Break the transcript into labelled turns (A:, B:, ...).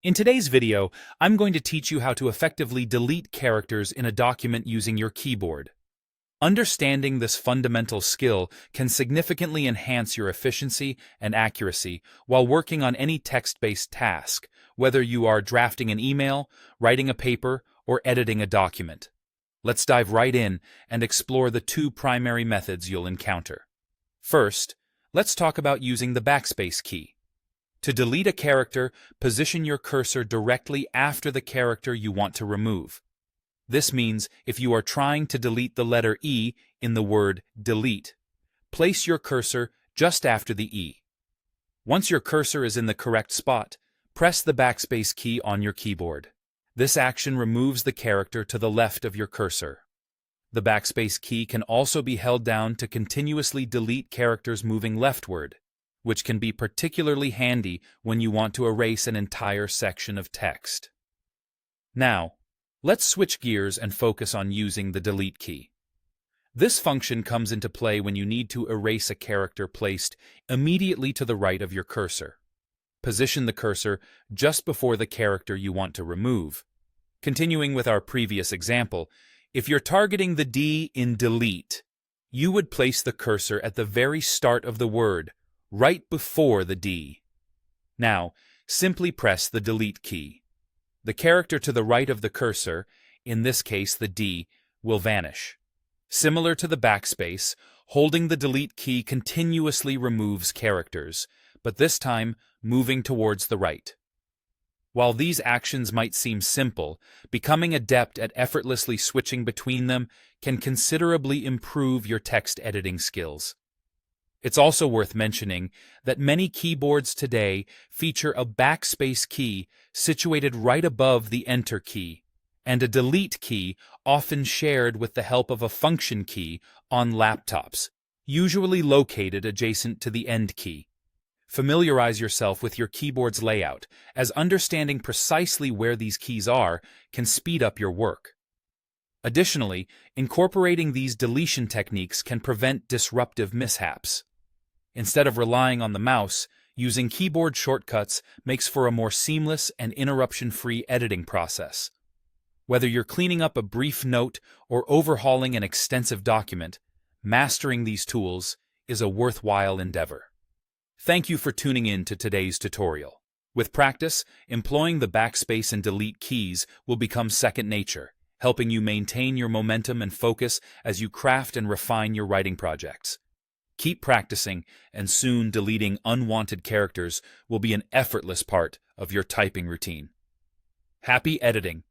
A: In today's video, I'm going to teach you how to effectively delete characters in a document using your keyboard. Understanding this fundamental skill can significantly enhance your efficiency and accuracy while working on any text-based task, whether you are drafting an email, writing a paper, or editing a document. Let's dive right in and explore the two primary methods you'll encounter. First, let's talk about using the backspace key. To delete a character, position your cursor directly after the character you want to remove. This means if you are trying to delete the letter E in the word delete, place your cursor just after the E. Once your cursor is in the correct spot, press the backspace key on your keyboard. This action removes the character to the left of your cursor. The backspace key can also be held down to continuously delete characters moving leftward, which can be particularly handy when you want to erase an entire section of text. Now, let's switch gears and focus on using the delete key. This function comes into play when you need to erase a character placed immediately to the right of your cursor. Position the cursor just before the character you want to remove. Continuing with our previous example, if you're targeting the D in delete, you would place the cursor at the very start of the word, right before the D. Now, simply press the delete key. The character to the right of the cursor, in this case the D, will vanish. Similar to the backspace, holding the delete key continuously removes characters, but this time moving towards the right. While these actions might seem simple, becoming adept at effortlessly switching between them can considerably improve your text editing skills. It's also worth mentioning that many keyboards today feature a backspace key situated right above the Enter key, and a delete key often shared with the help of a function key on laptops, usually located adjacent to the End key. Familiarize yourself with your keyboard's layout, as understanding precisely where these keys are can speed up your work. Additionally, incorporating these deletion techniques can prevent disruptive mishaps. Instead of relying on the mouse, using keyboard shortcuts makes for a more seamless and interruption-free editing process. Whether you're cleaning up a brief note or overhauling an extensive document, mastering these tools is a worthwhile endeavor. Thank you for tuning in to today's tutorial. With practice, employing the backspace and delete keys will become second nature, helping you maintain your momentum and focus as you craft and refine your writing projects. Keep practicing, and soon deleting unwanted characters will be an effortless part of your typing routine. Happy editing!